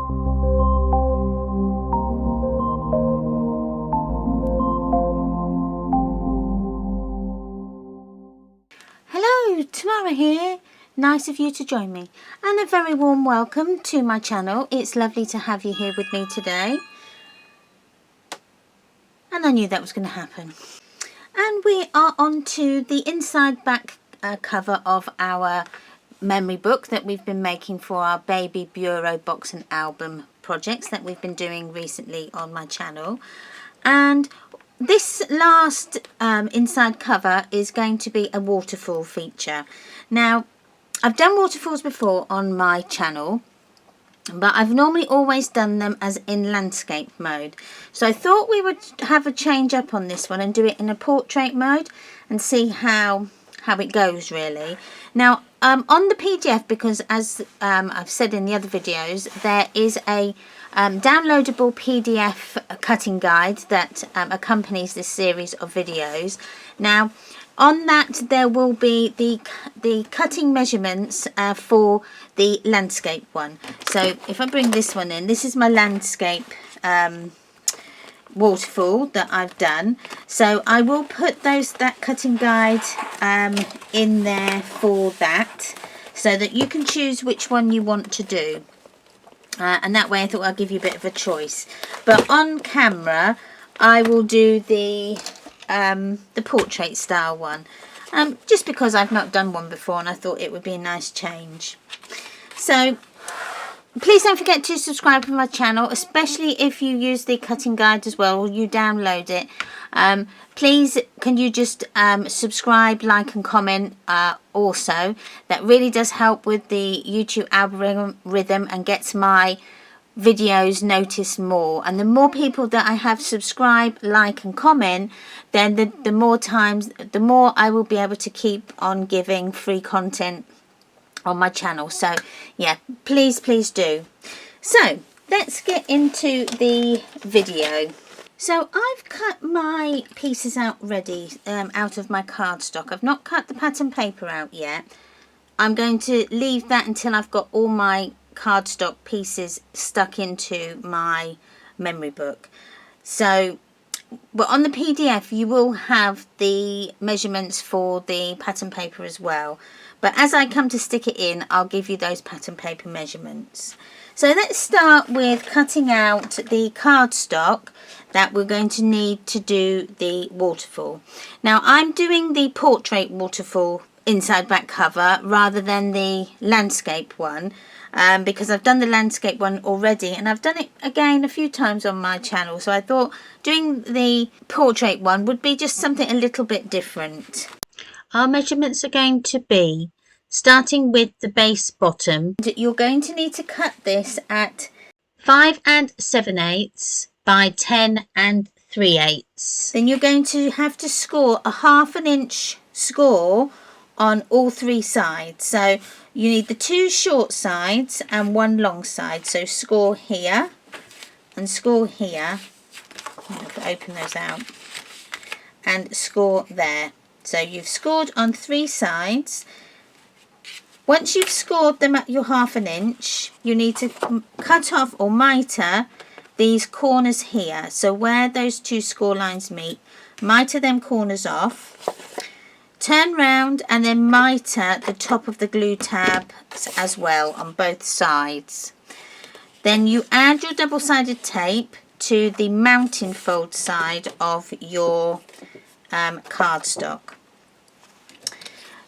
Hello, Tamara here. Nice of you to join me, and a very warm welcome to my channel. It's lovely to have you here with me today, and I knew that was going to happen. And we are on to the inside back cover of our memory book that we've been making for our baby bureau box and album projects that we've been doing recently on my channel. And this last inside cover is going to be a waterfall feature. Now, I've done waterfalls before on my channel, but I've normally always done them as in landscape mode. So I thought we would have a change up on this one and do it in a portrait mode and see how it goes really. Now, on the PDF, because as I've said in the other videos, there is a downloadable PDF cutting guide that accompanies this series of videos. Now, on that there will be the cutting measurements for the landscape one. So if I bring this one in, this is my landscape waterfall that I've done. So I will put that cutting guide in there for that, so that you can choose which one you want to do. And that way I thought I'd give you a bit of a choice. But on camera I will do the portrait style one, just because I've not done one before and I thought it would be a nice change. So please don't forget to subscribe to my channel, especially if you use the cutting guide as well, or you download it. Please can you just subscribe, like and comment also. That really does help with the YouTube algorithm and gets my videos noticed more. And the more people that I have subscribe, like and comment, then the more I will be able to keep on giving free content on my channel. So yeah, please do. So let's get into the video. So I've cut my pieces out ready out of my cardstock. I've not cut the pattern paper out yet. I'm going to leave that until I've got all my cardstock pieces stuck into my memory book. So, but on the PDF you will have the measurements for the pattern paper as well. But as I come to stick it in, I'll give you those pattern paper measurements. So let's start with cutting out the cardstock that we're going to need to do the waterfall. Now I'm doing the portrait waterfall inside back cover rather than the landscape one, because I've done the landscape one already and I've done it again a few times on my channel. So I thought doing the portrait one would be just something a little bit different. Our measurements are going to be, starting with the base bottom, you're going to need to cut this at 5 7/8 by 10 3/8. Then you're going to have to score a 1/2 inch score on all three sides. So you need the 2 short sides and 1 long side. So score here and score here. Open those out and score there. So you've scored on 3 sides. Once you've scored them at your 1/2 inch, you need to cut off or mitre these corners here. So where those 2 score lines meet, mitre them corners off. Turn round and then mitre the top of the glue tab as well on both sides. Then you add your double-sided tape to the mounting fold side of your cardstock.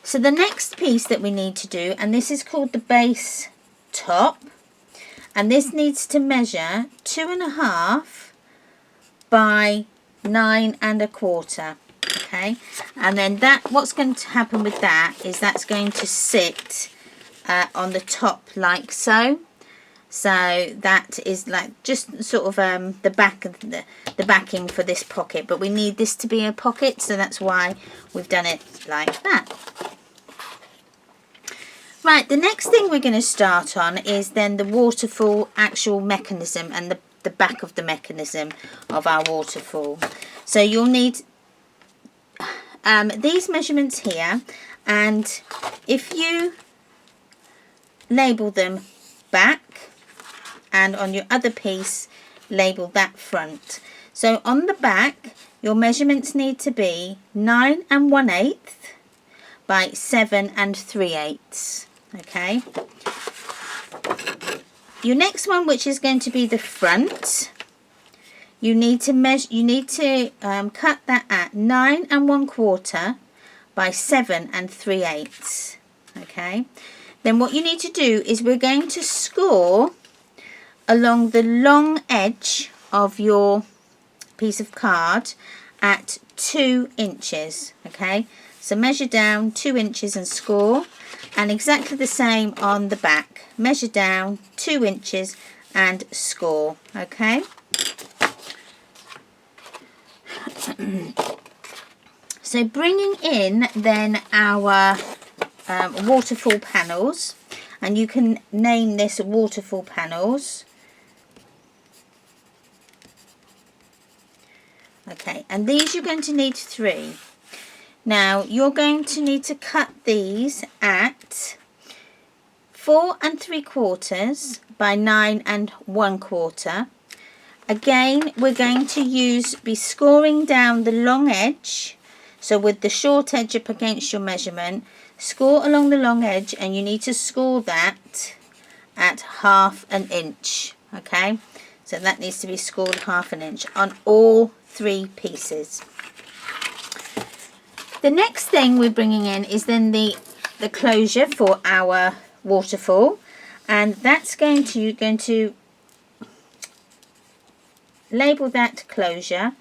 So the next piece that we need to do, and this is called the base top, and this needs to measure 2.5 by 9 1/4. Okay, and then what's going to happen with that is that's going to sit on the top like so. So that is like just sort of the back of the backing for this pocket, but we need this to be a pocket, so that's why we've done it like that. Right, the next thing we're going to start on is then the waterfall actual mechanism and the back of the mechanism of our waterfall. So you'll need these measurements here, and if you label them back and on your other piece label that front. So on the back your measurements need to be 9 1/8 by 7 3/8. Okay. Your next one, which is going to be the front, you need to measure. You need to cut that at 9 1/4 by 7 3/8. Okay. Then what you need to do is we're going to score along the long edge of your piece of card at 2 inches. Okay. So measure down 2 inches and score, and exactly the same on the back. Measure down 2 inches and score. Okay. So bringing in then our waterfall panels, and you can name this waterfall panels. Okay, and these you're going to need 3. Now you're going to need to cut these at 4 3/4 by 9 1/4. Again, we're going to be scoring down the long edge, so with the short edge up against your measurement, score along the long edge, and you need to score that at 1/2 inch. Okay, so that needs to be scored 1/2 inch on all 3 pieces. The next thing we're bringing in is then the closure for our waterfall, and that's going to label that closure,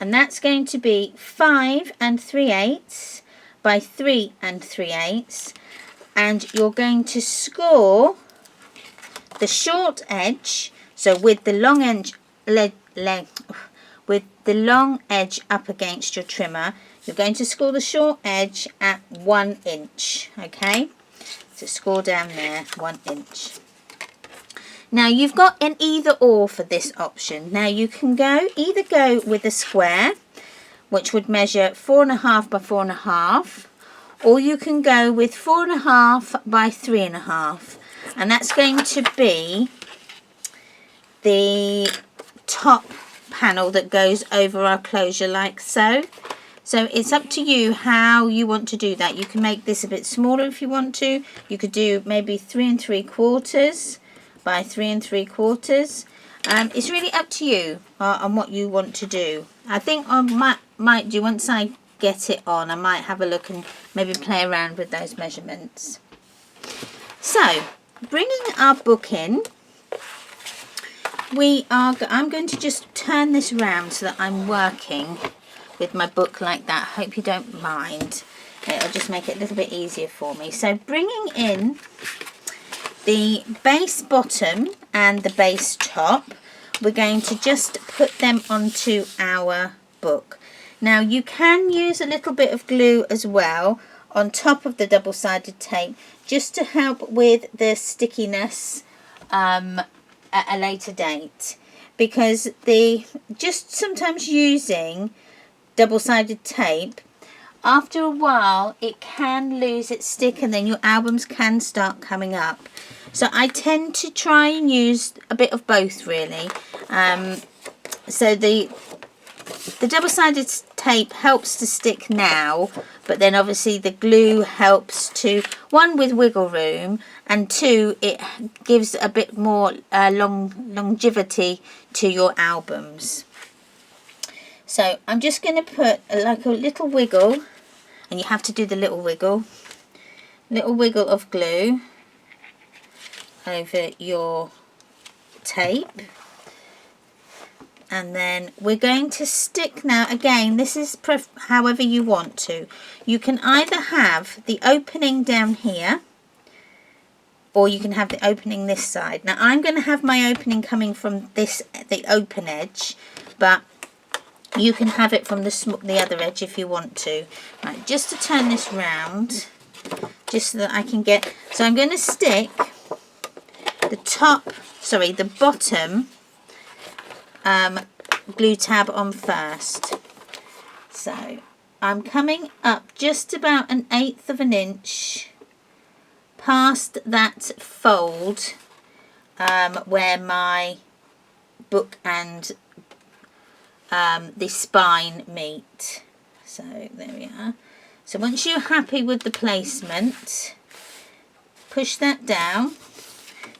and that's going to be 5 3/8 by 3 3/8, and you're going to score the short edge, so with the long edge up against your trimmer, you're going to score the short edge at 1 inch. Okay, so score down there 1 inch. Now you've got an either or for this option. Now you can either go with a square, which would measure 4 1/2 by 4 1/2, or you can go with 4 1/2 by 3 1/2, and that's going to be the top panel that goes over our closure like so. So it's up to you how you want to do that. You can make this a bit smaller if you want to. You could do maybe 3 3/4 by 3 3/4. It's really up to you on what you want to do. I think I might do, once I get it on, I might have a look and maybe play around with those measurements. So bringing our book in, I'm going to just turn this round so that I'm working with my book like that. Hope you don't mind. It'll just make it a little bit easier for me. So bringing in the base bottom and the base top, we're going to just put them onto our book. Now you can use a little bit of glue as well on top of the double-sided tape, just to help with the stickiness at a later date, because just sometimes using double-sided tape, after a while it can lose its stick and then your albums can start coming up. So I tend to try and use a bit of both really. So the double-sided tape helps to stick now, but then obviously the glue helps to, 1, with wiggle room, and 2, it gives a bit more longevity to your albums. So I'm just going to put like a little wiggle, and you have to do the little wiggle of glue over your tape, and then we're going to stick. Now again, this is however you want to. You can either have the opening down here, or you can have the opening this side. Now I'm going to have my opening coming from the open edge, but you can have it from the other edge if you want to. Right, just to turn this round, just so that I can get, so I'm going to stick the bottom glue tab on first. So I'm coming up just about 1/8 of an inch past that fold where my book and the spine meet. So there we are. So once you're happy with the placement, push that down,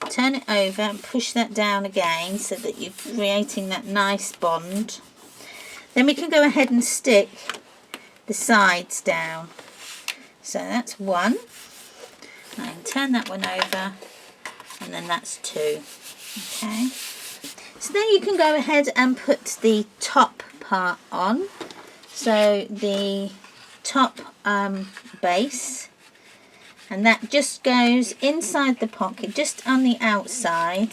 turn it over and push that down again so that you're creating that nice bond. Then we can go ahead and stick the sides down. So that's one. I can turn that one over, and then that's two. Okay. So then you can go ahead and put the top part on. So the top base, and that just goes inside the pocket, just on the outside.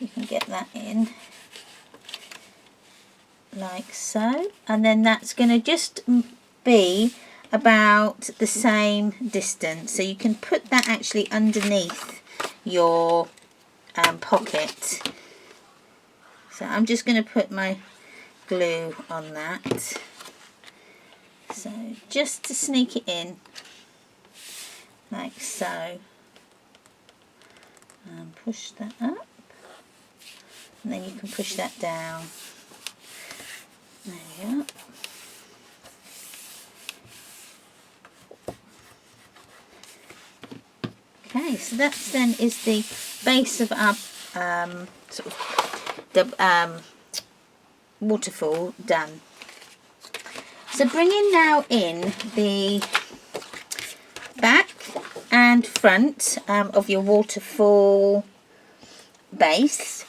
You can get that in like so, and then that's going to just be about the same distance, so you can put that actually underneath your pocket. So I'm just going to put my glue on that, so just to sneak it in like so, and push that up, and then you can push that down. There you go. Okay, so that then is the base of our sort of the waterfall done. So bringing now in the back and front of your waterfall base,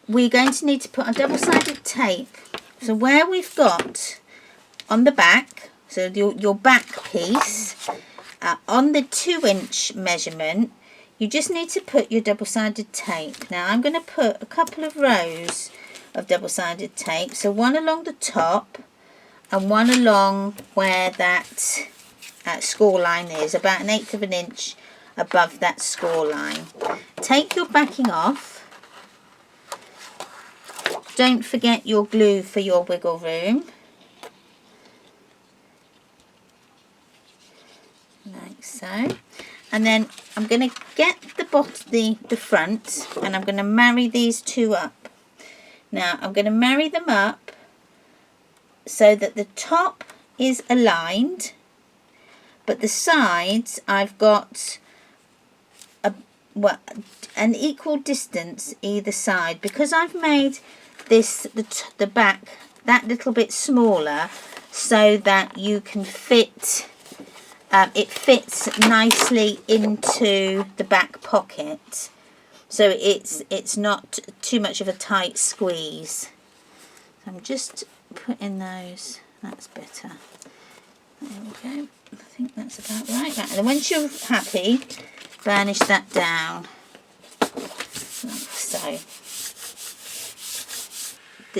we're going to need to put a double-sided tape. So where we've got on the back, so your back piece, on the 2-inch measurement, you just need to put your double-sided tape. Now I'm going to put a couple of rows of double-sided tape, so one along the top and one along where that score line is, about 1/8 of an inch above that score line. Take your backing off. Don't forget your glue for your wiggle room. Like so. And then I'm going to get the front, and I'm going to marry these two up. Now I'm going to marry them up so that the top is aligned, but the sides I've got an equal distance either side, because I've made this the back that little bit smaller so that you can fit it fits nicely into the back pocket, so it's not too much of a tight squeeze. So I'm just putting those. That's better. There we go. I think that's about right. And then once you're happy, burnish that down like so.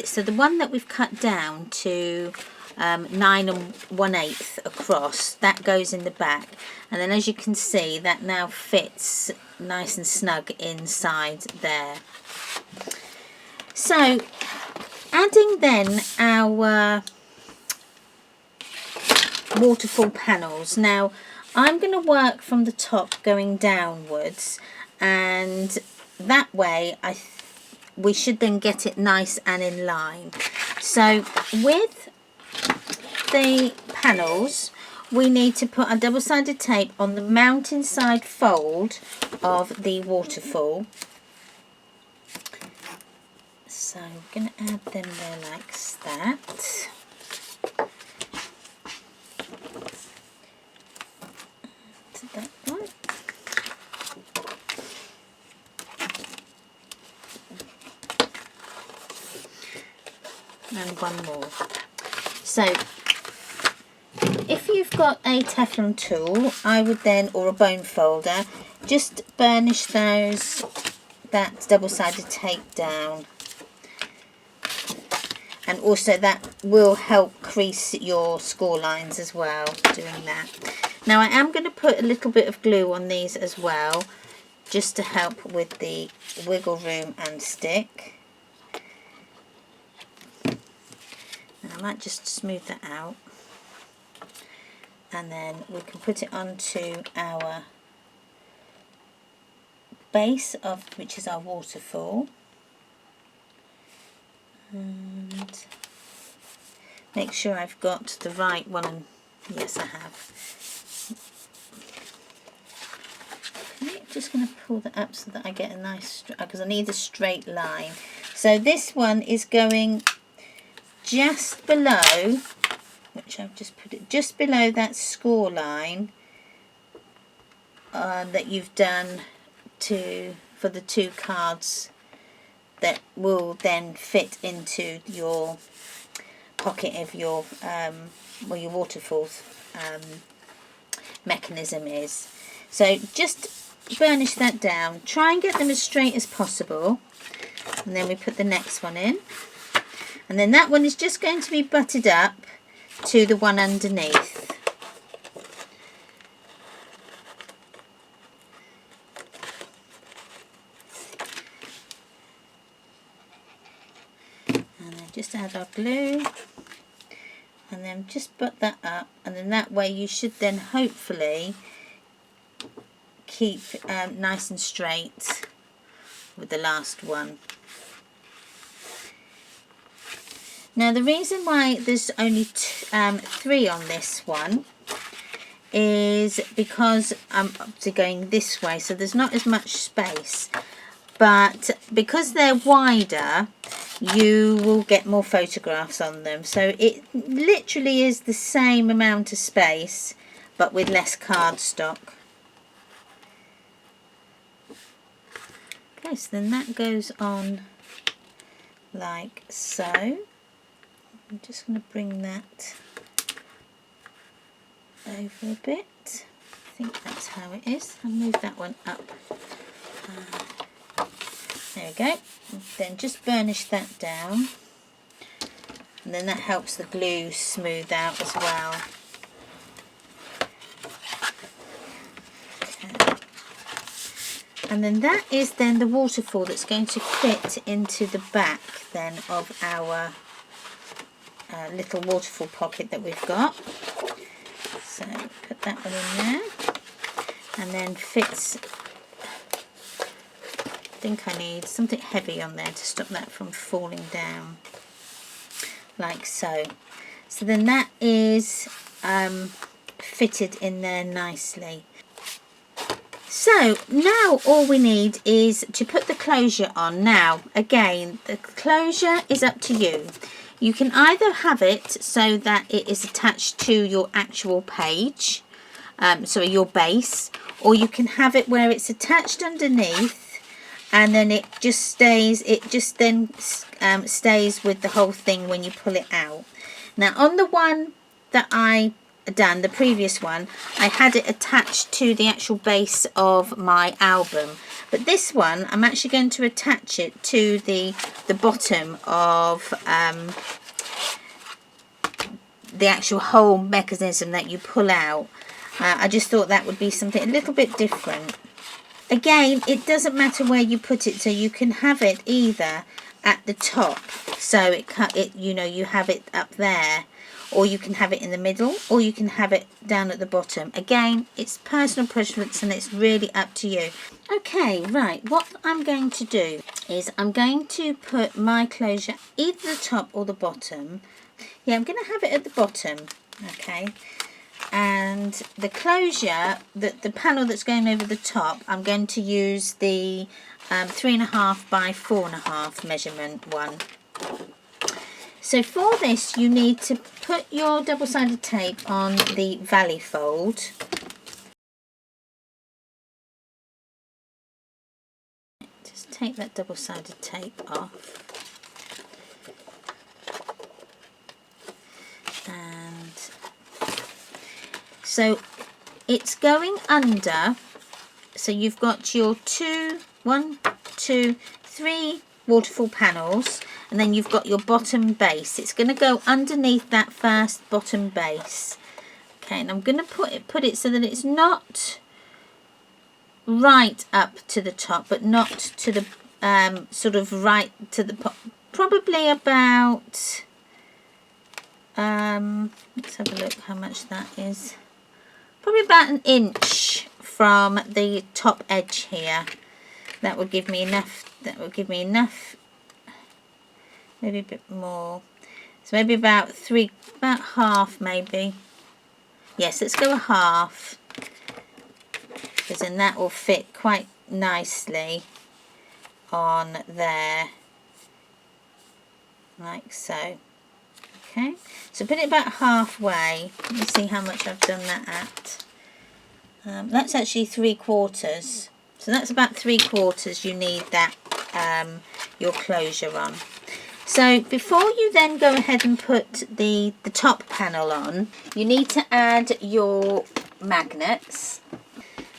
So the one that we've cut down to 9 1/8 across, that goes in the back, and then as you can see, that now fits nice and snug inside there. So adding then our waterfall panels. Now I'm going to work from the top going downwards, and that way we should then get it nice and in line. So with the panels, we need to put a double-sided tape on the mountainside fold of the waterfall. So I'm going to add them there like that. To that one. And one more. So if you've got a Teflon tool, I would then, or a bone folder, just burnish that double-sided tape down, and also that will help crease your score lines as well, doing that. Now I am going to put a little bit of glue on these as well, just to help with the wiggle room and stick. And I might just smooth that out, and then we can put it onto our base of which is our waterfall, and make sure I've got the right one, and yes I have. Okay, just going to pull that up so that I get a nice, because I need a straight line. So this one is going just below, which I've just put it just below that score line that you've done for the 2 cards that will then fit into your pocket of your where your waterfall mechanism is. So just burnish that down, try and get them as straight as possible, and then we put the next one in, and then that one is just going to be butted up to the one underneath. And then just add our glue, and then just butt that up, and then that way you should then hopefully keep nice and straight with the last one. Now the reason why there's only 3 on this one is because I'm obviously going this way, so there's not as much space, but because they're wider you will get more photographs on them, so it literally is the same amount of space but with less cardstock. Okay, so then that goes on like so. I'm just going to bring that over a bit. I think that's how it is. I'll move that one up. There we go. Then just burnish that down, and then that helps the glue smooth out as well. Okay. And then that is then the waterfall that's going to fit into the back then of our little waterfall pocket that we've got. So put that one in there, and then fits. I think I need something heavy on there to stop that from falling down, like so. So then that is fitted in there nicely. So now all we need is to put the closure on. Now again, the closure is up to you. You can either have it so that it is attached to your actual page, so your base, or you can have it where it's attached underneath, and then it just stays. It just then stays with the whole thing when you pull it out. Now on the one that I done, the previous one, I had it attached to the actual base of my album, but this one I'm actually going to attach it to the bottom of the actual whole mechanism that you pull out. I just thought that would be something a little bit different. Again, it doesn't matter where you put it, so you can have it either at the top, so you know, you have it up there, or you can have it in the middle, or you can have it down at the bottom. Again, it's personal preference and it's really up to you. Okay, right, what I'm going to do is I'm going to put my closure either the top or the bottom. Yeah, I'm going to have it at the bottom, okay. And the closure, the panel that's going over the top, I'm going to use the 3.5 by 4.5 measurement one. So for this you need to put your double-sided tape on the valley fold. Just take that double-sided tape off. And so it's going under, so you've got your 1, 2, 3 waterfall panels, and then you've got your bottom base. It's going to go underneath that first bottom base. Okay, and I'm going to put it so that it's not right up to the top, but not to the sort of right to the probably about let's have a look how much that is. Probably about 1 inch from the top edge here. That will give me enough. That will give me enough. Maybe a bit more. So maybe about half maybe. Yes, let's go a half, because then that will fit quite nicely on there, like so. Okay, so put it about halfway. Let me see how much I've done that at. That's actually 3/4. So that's about 3/4 you need that your closure on. So before you then go ahead and put the top panel on, you need to add your magnets.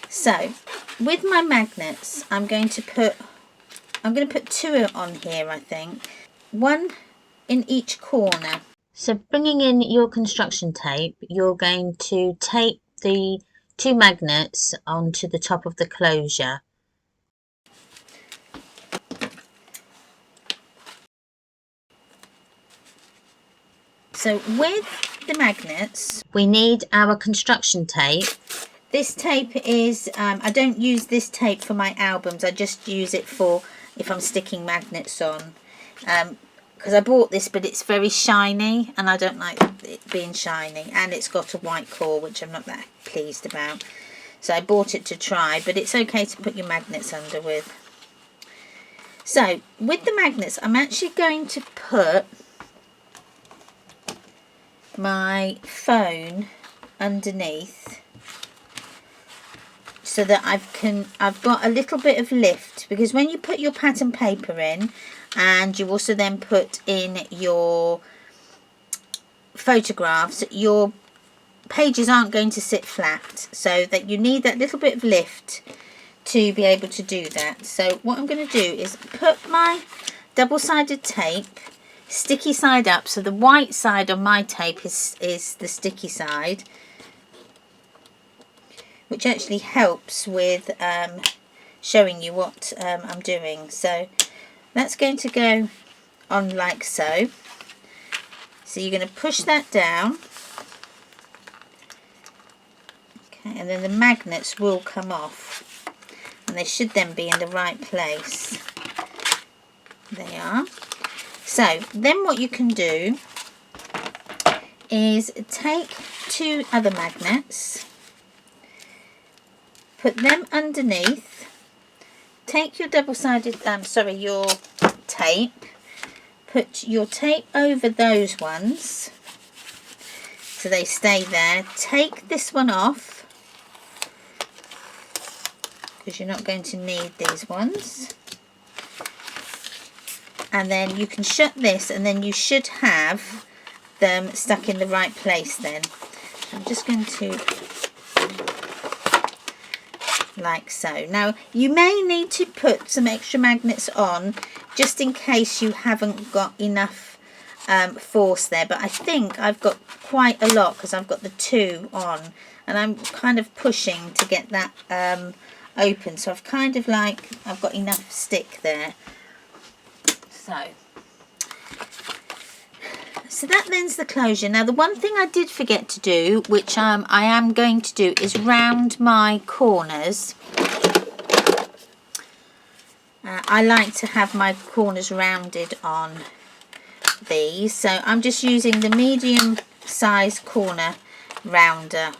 So with my magnets, I'm going to put 2 on here, I think. 1 in each corner. So bringing in your construction tape, you're going to tape the 2 magnets onto the top of the closure. So with the magnets, we need our construction tape. This tape is, I don't use this tape for my albums, I just use it for if I'm sticking magnets on. Because I bought this, but it's very shiny and I don't like it being shiny, and it's got a white core, which I'm not that pleased about. So I bought it to try, but it's okay to put your magnets under with. So with the magnets, I'm actually going to put my phone underneath, so that I've got a little bit of lift, because when you put your pattern paper in, and you also then put in your photographs, your pages aren't going to sit flat, so that you need that little bit of lift to be able to do that. So what I'm going to do is put my double-sided tape sticky side up, so the white side on my tape is the sticky side, which actually helps with showing you what I'm doing. So that's going to go on like so. So you're going to push that down, okay, and then the magnets will come off, and they should then be in the right place. They are. So then what you can do is take 2 other magnets, put them underneath, take your double-sided, your tape, put your tape over those ones so they stay there. Take this one off, because you're not going to need these ones. And then you can shut this, and then you should have them stuck in the right place then. I'm just going to, like so. Now you may need to put some extra magnets on, just in case you haven't got enough force there, but I think I've got quite a lot, because I've got the 2 on, and I'm kind of pushing to get that open, so I've kind of I've got enough stick there. So that then's the closure. Now the one thing I did forget to do, which I am going to do, is round my corners. I like to have my corners rounded on these, so I'm just using the medium size corner rounder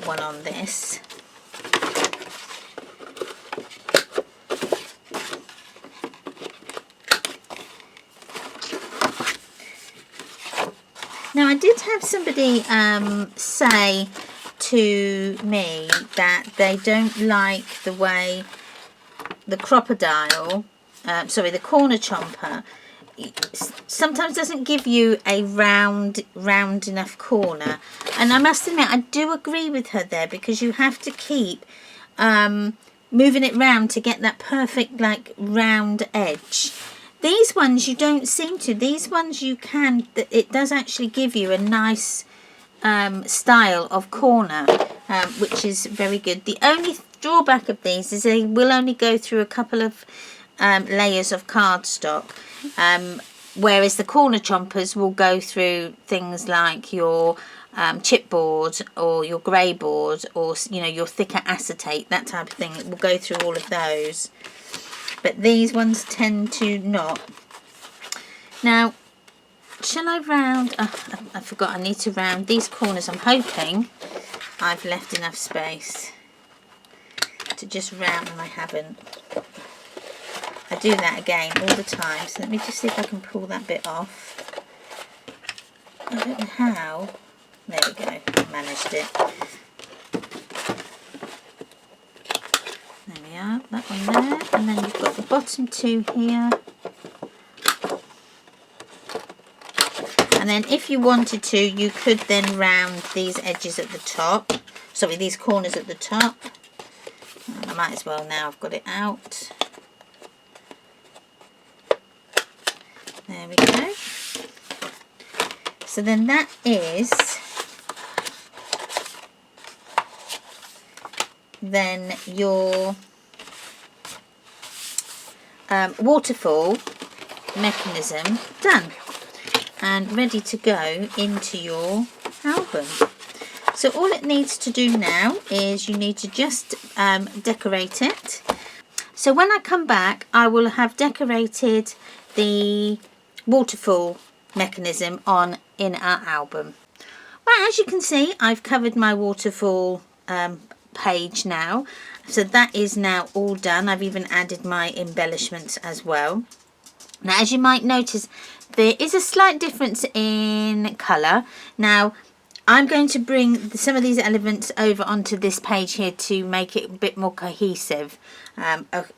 one on this. Now I did have somebody say to me that they don't like the way the crocodile, the corner chomper, sometimes doesn't give you a round enough corner. And I must admit, I do agree with her there, because you have to keep moving it round to get that perfect round edge. These ones you don't seem to. These ones you can. It does actually give you a nice style of corner, which is very good. The only drawback of these is they will only go through a couple of layers of cardstock, whereas the corner chompers will go through things like your chipboard or your grey board, or your thicker acetate, that type of thing. It will go through all of those. but these ones tend to not. Now, shall I round? I forgot, I need to round these corners. I'm hoping I've left enough space to just round, and I haven't. I do that again all the time, so let me just see if I can pull that bit off. I don't know how. There we go, I managed it. There we are, that one there, and then you've got the bottom two here. And then if you wanted to, you could then round these edges at the top. Sorry, these corners at the top. I might as well now, I've got it out. There we go. So then that is then your waterfall mechanism done and ready to go into your album. So all it needs to do now is you need to just decorate it. So when I come back, I will have decorated the waterfall mechanism on in our album. Well, as you can see, I've covered my waterfall page now, so that is now all done. I've even added my embellishments as well. Now, as you might notice, there is a slight difference in colour. Now, I'm going to bring some of these elements over onto this page here to make it a bit more cohesive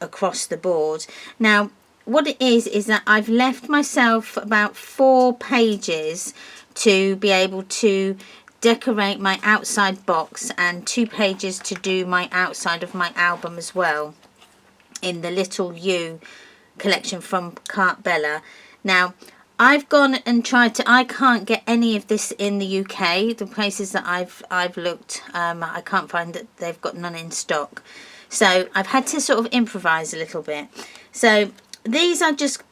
across the board. Now, what it is that I've left myself about 4 pages to be able to decorate my outside box and 2 pages to do my outside of my album as well in the Little You collection from Cart Bella. Now, I've gone and tried to, I can't get any of this in the UK. The places that I've looked, I can't find that they've got none in stock. So I've had to sort of improvise a little bit. So these are just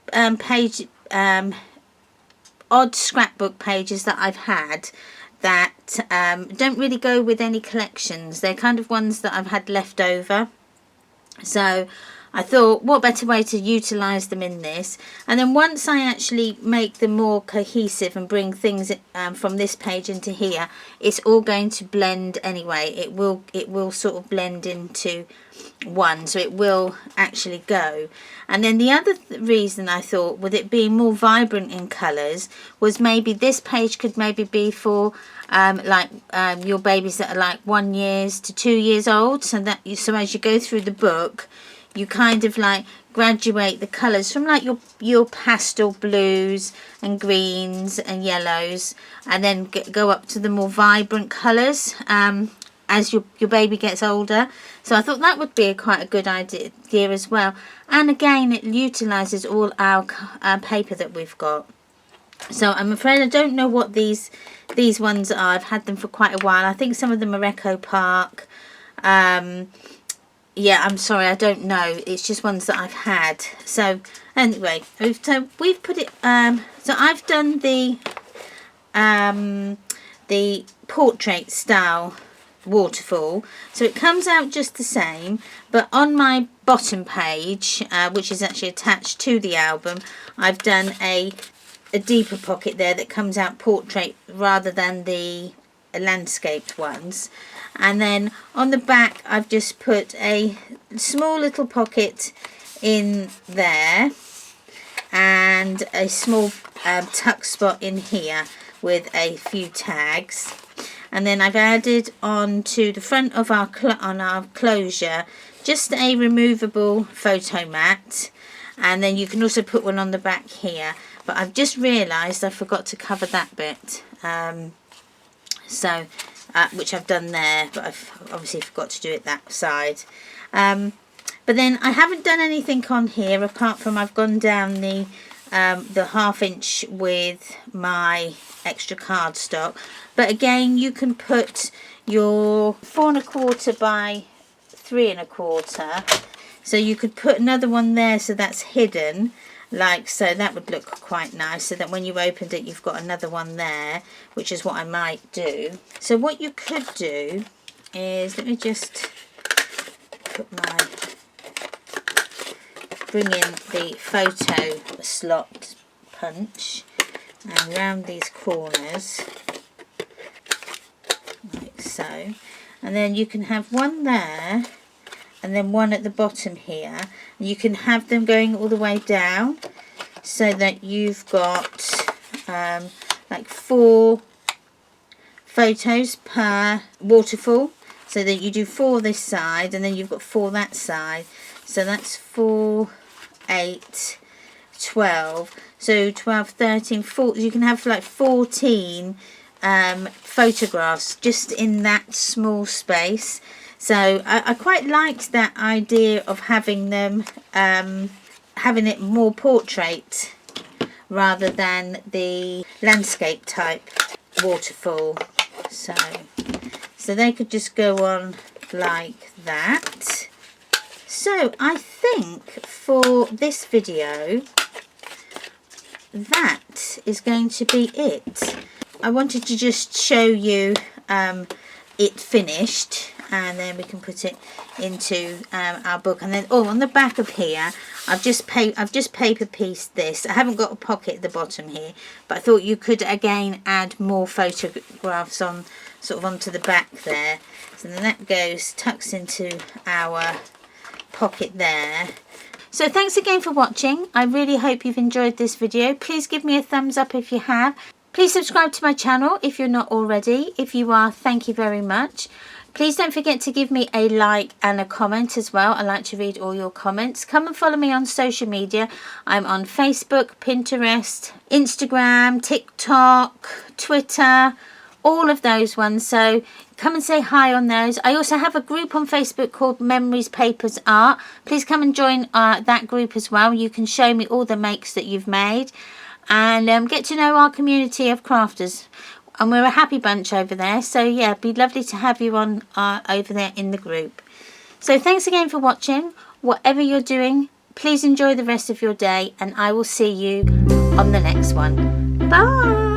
odd scrapbook pages that I've had that don't really go with any collections. They're kind of ones that I've had left over. So I thought, what better way to utilise them in this? And then once I actually make them more cohesive and bring things from this page into here, it's all going to blend anyway. It will sort of blend into one, so it will actually go. And then the other reason I thought, with it being more vibrant in colours, was maybe this page could maybe be for your babies that are like 1 year to 2 years old, so as you go through the book, you kind of like graduate the colours from like your pastel blues and greens and yellows, and then go up to the more vibrant colours as your baby gets older. So I thought that would be quite a good idea as well. And again, it utilises all our paper that we've got. So I'm afraid I don't know what these ones are. I've had them for quite a while. I think some of them are Echo Park. Yeah, I'm sorry, I don't know. It's just ones that I've had. So anyway, so we've put it. So I've done the portrait style waterfall, so it comes out just the same, but on my bottom page, which is actually attached to the album, I've done a deeper pocket there that comes out portrait rather than the landscaped ones. And then on the back, I've just put a small little pocket in there and a small tuck spot in here with a few tags. And then I've added on to the front of our closure just a removable photo mat, and then you can also put one on the back here. But I've just realised I forgot to cover that bit, which I've done there, but I've obviously forgot to do it that side. But then I haven't done anything on here apart from I've gone down the 1/2 inch with my extra cardstock. But again, you can put your 4 1/4 by 3 1/4. So you could put another one there, so that's hidden, like so. That would look quite nice, so that when you opened it, you've got another one there, which is what I might do. So what you could do is, let me just put my bring in the photo slot punch and round these corners like so, and then you can have one there and then one at the bottom here. You can have them going all the way down so that you've got like 4 photos per waterfall, so that you do 4 this side and then you've got 4 that side. So that's 4, 8, 12. So 12, 13, 14. You can have like 14 photographs just in that small space. So I quite liked that idea of having them, having it more portrait rather than the landscape type waterfall. So they could just go on like that. So I think for this video, that is going to be it. I wanted to just show you it finished, and then we can put it into our book. And then on the back of here, I've just paper pieced this. I haven't got a pocket at the bottom here, but I thought you could again add more photographs on, sort of onto the back there. So then that tucks into our pocket there. So thanks again for watching. I really hope you've enjoyed this video. Please give me a thumbs up if you have. Please subscribe to my channel if you're not already. If you are, thank you very much. Please don't forget to give me a like and a comment as well. I like to read all your comments. Come and follow me on social media. I'm on Facebook, Pinterest, Instagram, TikTok, Twitter, all of those ones. So come and say hi on those. I also have a group on Facebook called Memories, Papers, Art. Please come and join that group as well. You can show me all the makes that you've made and get to know our community of crafters. And we're a happy bunch over there. So yeah, it'd be lovely to have you on over there in the group. So thanks again for watching. Whatever you're doing, please enjoy the rest of your day, and I will see you on the next one. Bye.